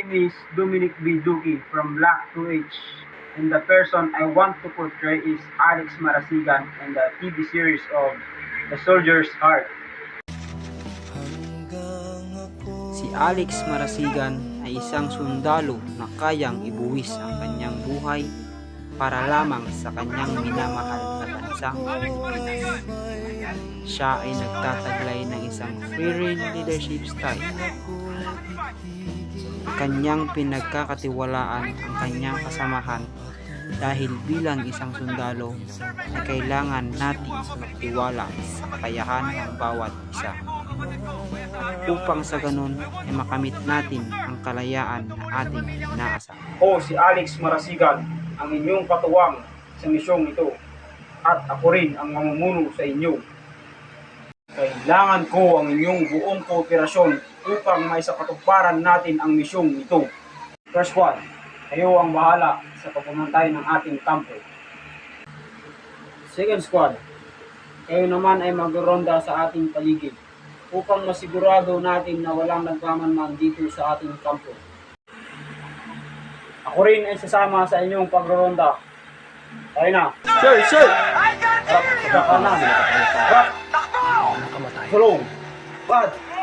name is Dominic B. Duki from Black 2H, and the person I want to portray is Alex Marasigan in the TV series of The Soldier's Heart. Si Alex Marasigan ay isang sundalo na kayang ibuwis ang kanyang buhay para lamang sa kanyang minamahal na bansang Pilipinas. Siya ay nagtataglay ng isang free-rein leadership style. Kanyang pinagkakatiwalaan ang kanyang kasamahan dahil bilang isang sundalo ay kailangan nating magtiwala sa kakayahan ng bawat isa upang sa ganun ay makamit natin ang kalayaan na ating inaasam. Ako si Alex Marasigan, ang inyong katuwang sa misyong ito, at ako rin ang mamumuno sa inyo. Kailangan ko ang inyong buong kooperasyon upang maisakatuparan natin ang misyong ito. First one, kayo ang bahala sa pagpapantay ng ating kampo. Second squad, kayo naman ay magronda sa ating paligid upang masigurado natin na walang nagkamanman dito sa ating kampo. Ako rin ay sasama sa inyong pagronda. Tayo na. Sir, sir! Sa kanan. Sulong. Bad.